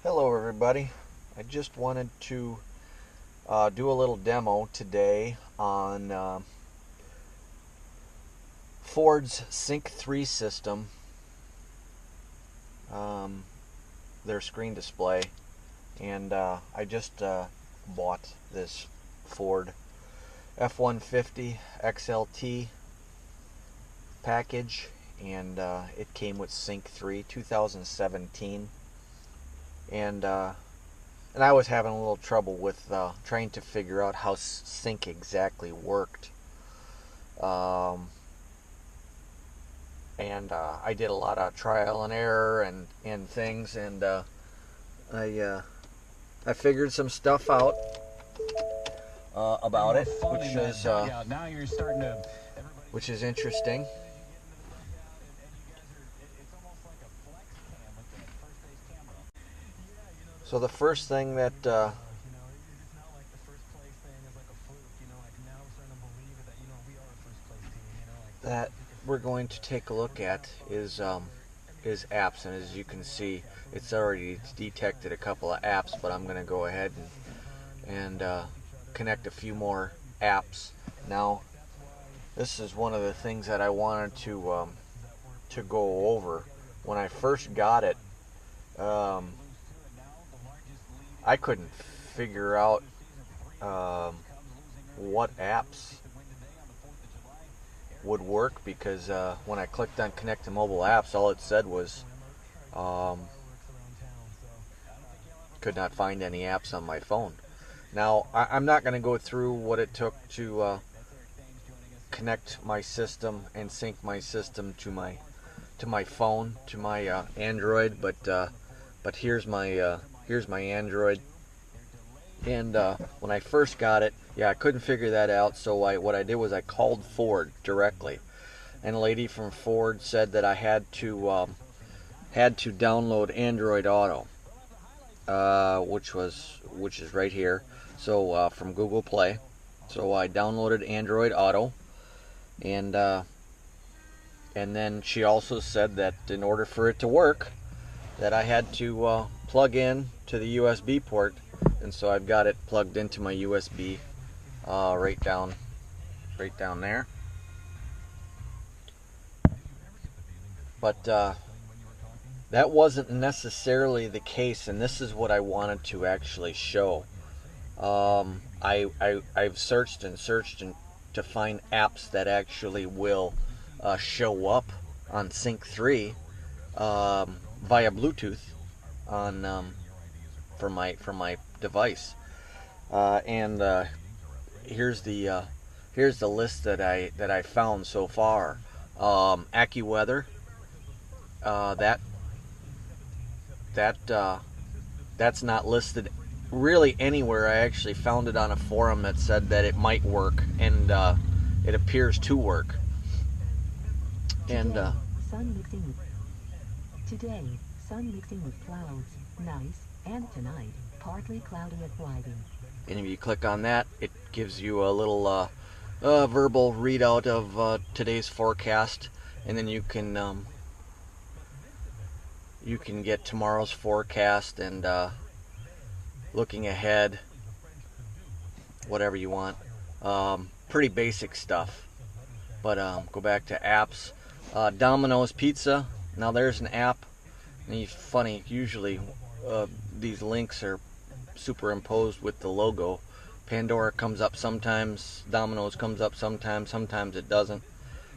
Hello everybody. I just wanted to do a little demo today on Ford's Sync 3 system, um, their screen display, and I just bought this Ford F-150 XLT package, and it came with Sync 3 2017, and I was having a little trouble with trying to figure out how sync exactly worked. Um, and I did a lot of trial and error and things, and I figured some stuff out about it, which is interesting. So the first thing that we're going to take a look at is apps, and as you can see, it's already detected a couple of apps, but I'm going to go ahead and connect a few more apps. Now, this is one of the things that I wanted to go over. When I first got it, I couldn't figure out what apps would work, because when I clicked on connect to mobile apps, all it said was could not find any apps on my phone. Now, I'm not going to go through what it took to connect my system and sync my system to my phone, to my Android, but here's my Android. And when I first got it, yeah, I couldn't figure that out. So what I did was I called Ford directly, and a lady from Ford said that I had to download Android Auto, which is right here. So from Google Play. So I downloaded Android Auto, and then she also said that in order for it to work, that I had to plug in to the USB port, and so I've got it plugged into my USB right down there. But that wasn't necessarily the case, and this is what I wanted to actually show. I've searched and to find apps that actually will show up on Sync 3 via Bluetooth on for my device. And here's the list that I found so far. AccuWeather, that that's not listed really anywhere. I actually found it on a forum that said that it might work, and it appears to work. And today, sun mixing with clouds, nice, and tonight, partly cloudy at Whiting. And if you click on that, it gives you a little verbal readout of today's forecast, and then you can get tomorrow's forecast and looking ahead, whatever you want. Pretty basic stuff. But go back to apps. Domino's Pizza. Now there's an app. And funny, usually these links are superimposed with the logo. Pandora comes up sometimes, Domino's comes up sometimes it doesn't.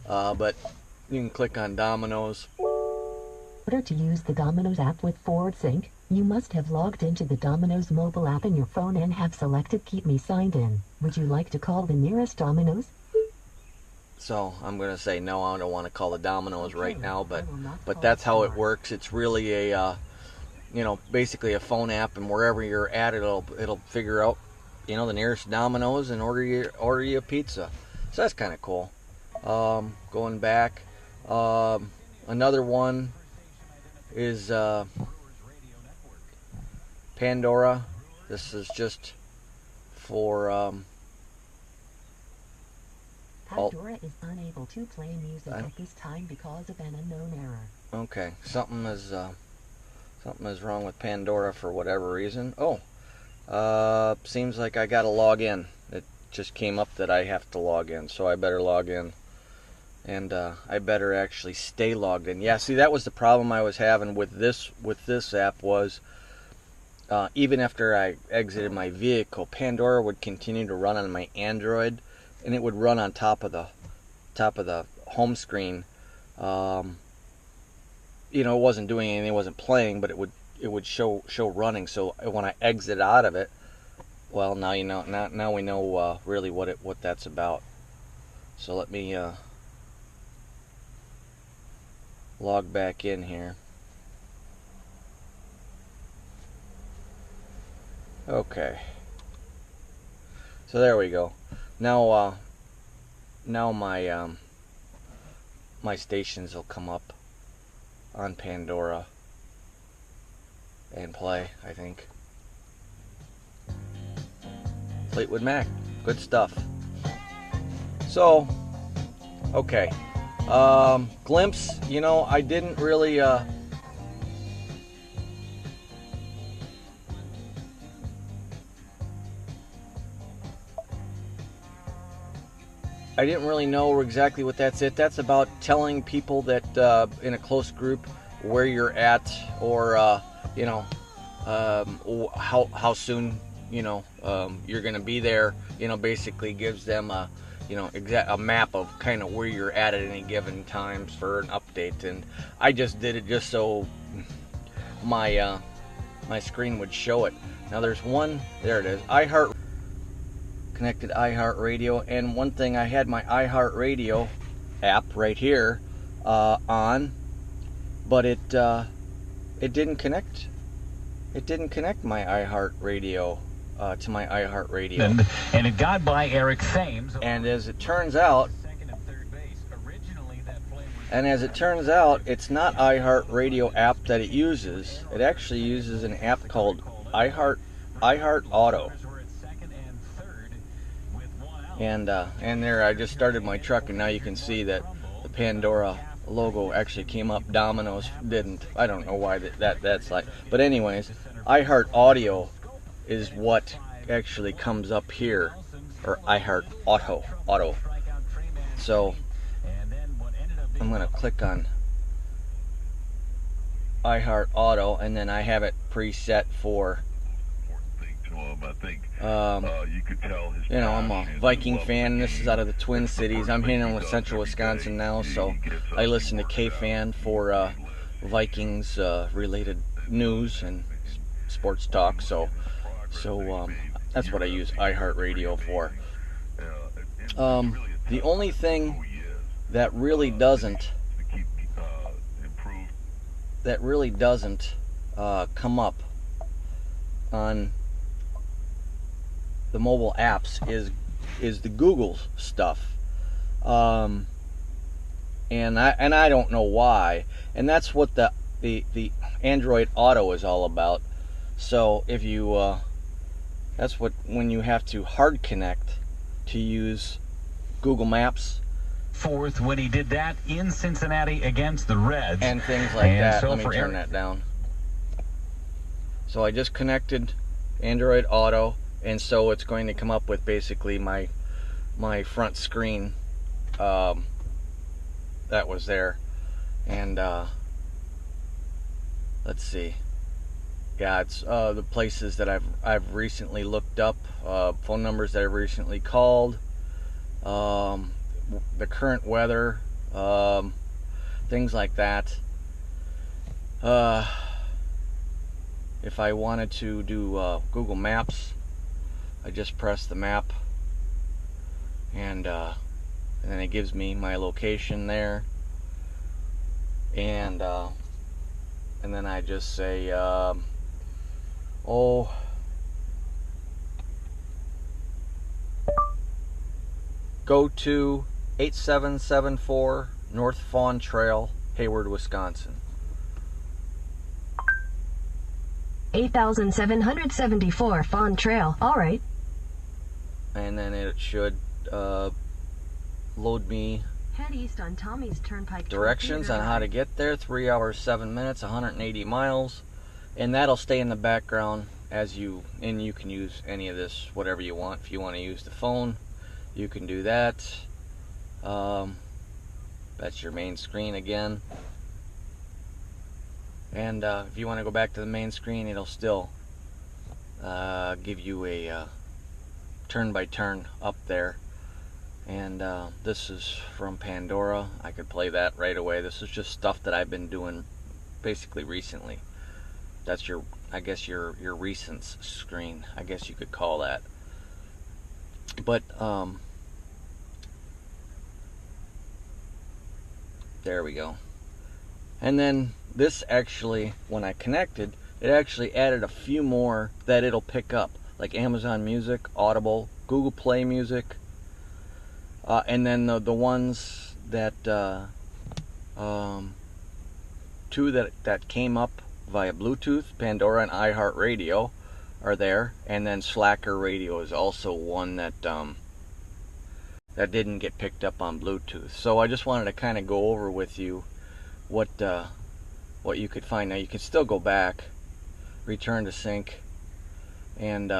But you can click on Domino's. In order to use the Domino's app with Ford Sync, you must have logged into the Domino's mobile app in your phone and have selected Keep Me Signed In. Would you like to call the nearest Domino's? So I'm going to say no, I don't want to call the Domino's right now, but that's how it works. It's really a basically a phone app, and wherever you're at, it'll figure out the nearest Domino's and order you a pizza. So that's kind of cool. Going back, another one is Pandora. This is just for Pandora is unable to play music at this time because of an unknown error. Okay, something Something is wrong with Pandora for whatever reason. Oh, seems like I gotta log in. It just came up that I have to log in, so I better log in. And I better actually stay logged in. Yeah, see, that was the problem I was having with this app was even after I exited my vehicle, Pandora would continue to run on my Android, and it would run on top of the home screen. You know, it wasn't doing anything, it wasn't playing, but it would show running. So when I exit out of it, well, now you know. Now we know really what that's about. So let me log back in here. Okay. So there we go. Now my my stations will come up on Pandora and play, I think. Fleetwood Mac, good stuff. So, okay. Glimpse, you know, I didn't really know exactly what that's it. That's about telling people that in a close group where you're at, or you know, how soon, you know, you're going to be there. You know, basically gives them a, you know, a map of kind of where you're at any given times for an update. And I just did it just so my my screen would show it. Now there's one, there it is, connected iHeartRadio, and one thing, I had my iHeartRadio app right here on, but it didn't connect. It didn't connect my iHeartRadio to my iHeartRadio. And it got by Eric Thames. And as it turns out, it's not iHeartRadio app that it uses. It actually uses an app called iHeart Auto. And there, I just started my truck, and now you can see that the Pandora logo actually came up. Domino's didn't. I don't know why that's like. But anyways, iHeart Audio is what actually comes up here, or iHeart Auto. So I'm gonna click on iHeart Auto, and then I have it preset for. You know, I'm a Viking fan. This is out of the Twin Cities. I'm here in central Wisconsin now, so I listen to KFan for Vikings related news and sports talk. So that's what I use iHeartRadio for. The only thing that really doesn't come up on the mobile apps is the Google stuff, and I don't know why, and that's what the Android Auto is all about. So if you that's what, when you have to hard connect to use Google Maps. Fourth, when he did that in Cincinnati against the Reds and things like that. So let me turn that down. So I just connected Android Auto, and so it's going to come up with basically my front screen that was there. And let's see. Yeah, it's the places that I've recently looked up, phone numbers that I've recently called, the current weather, things like that. If I wanted to do Google Maps, I just press the map, and then it gives me my location there, and then I just say, go to 8774 North Fawn Trail, Hayward, Wisconsin. 8774 Fawn Trail. All right. And then it should load me Head east on Tommy's Turnpike directions on how to get there. 3 hours 7 minutes, 180 miles. and that'll stay in the background as you can use any of this whatever you want. If you want to use the phone, you can do that. That's your main screen again, and if you want to go back to the main screen, it'll still give you a turn by turn up there. And this is from Pandora. I could play that right away. This is just stuff that I've been doing basically recently. That's your, I guess, your recents screen, I guess you could call that. But there we go. And then this actually, when I connected, it actually added a few more that it'll pick up, like Amazon Music, Audible, Google Play Music, and then the ones that two that came up via Bluetooth, Pandora and iHeartRadio are there, and then Slacker Radio is also one that that didn't get picked up on Bluetooth. So I just wanted to kind of go over with you what you could find. Now you can still go back, return to sync, and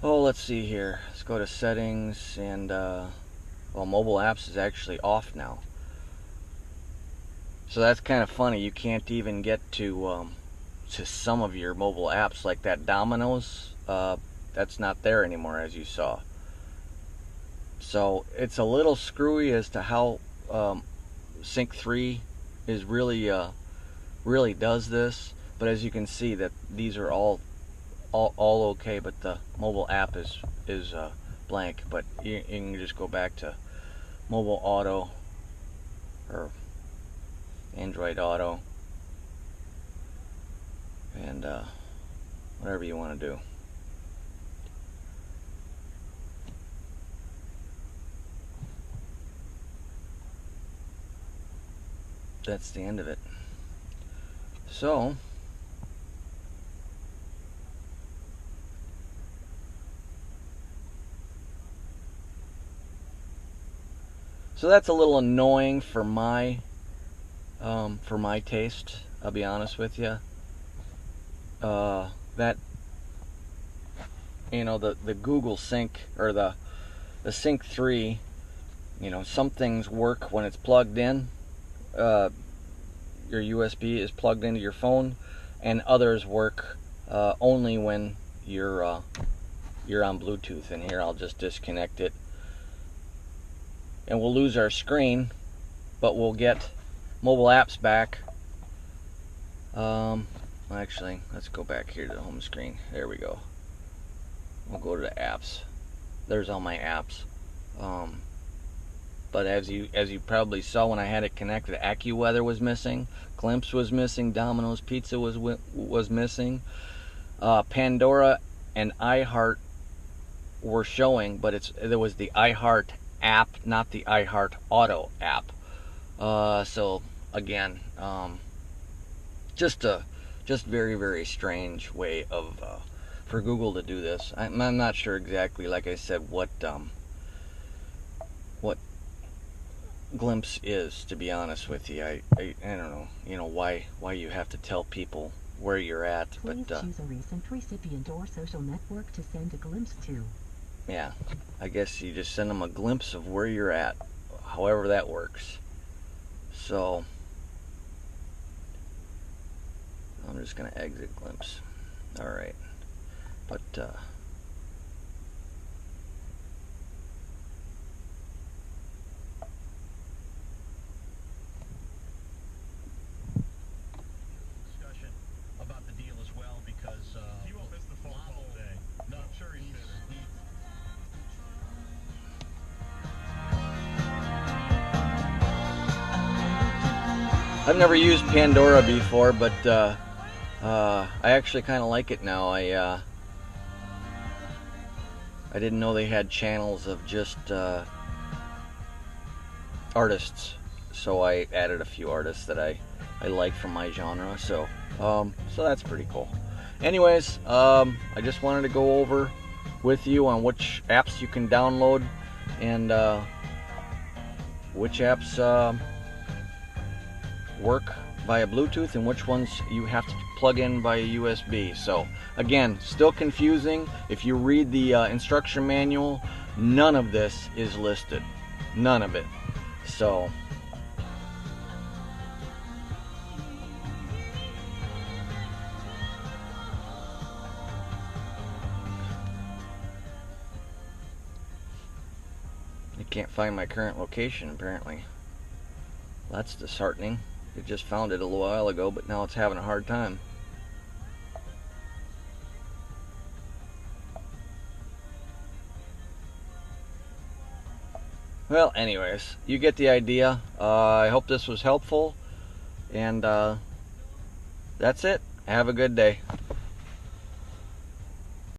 let's see here. Let's go to settings, and well, mobile apps is actually off now. So that's kind of funny. You can't even get to some of your mobile apps, like that Domino's. That's not there anymore, as you saw. So it's a little screwy as to how Sync 3 is really does this. But as you can see, that these are all okay, but the mobile app is blank. But you can just go back to Mobile Auto or Android Auto, and whatever you want to do. That's the end of it. So that's a little annoying for my taste, I'll be honest with you. That, you know, the Google Sync, or the Sync 3, you know, some things work when it's plugged in. Your USB is plugged into your phone, and others work only when you're on Bluetooth. And here I'll just disconnect it, and we'll lose our screen, but we'll get mobile apps back. Actually, let's go back here to the home screen. There we go. We'll go to the apps. There's all my apps. But as you probably saw when I had it connected, AccuWeather was missing, Glimpse was missing, Domino's Pizza was missing. Pandora and iHeart were showing, but there was the iHeart app, not the iHeart Auto app. So again, just very, very strange way of for Google to do this. I'm not sure exactly, like I said, what Glimpse is, to be honest with you. I don't know, you know, why you have to tell people where you're at. Please but choose a recent recipient or social network to send a glimpse to. Yeah, I guess you just send them a glimpse of where you're at, however that works. So I'm just gonna exit Glimpse. All right, but Discussion about the deal as well, because He won't miss the phone call today. No, I'm sure he's busy. I've never used Pandora before, but I actually kind of like it now. I didn't know they had channels of just artists, so I added a few artists that I like from my genre. So that's pretty cool. Anyways, I just wanted to go over with you on which apps you can download and which apps work via Bluetooth and which ones you have to plug in via USB. So again, still confusing. If you read the instruction manual, none of this is listed. None of it. So I can't find my current location apparently. That's disheartening. It just found it a little while ago, but now it's having a hard time. Well, anyways, you get the idea. I hope this was helpful, and that's it. Have a good day.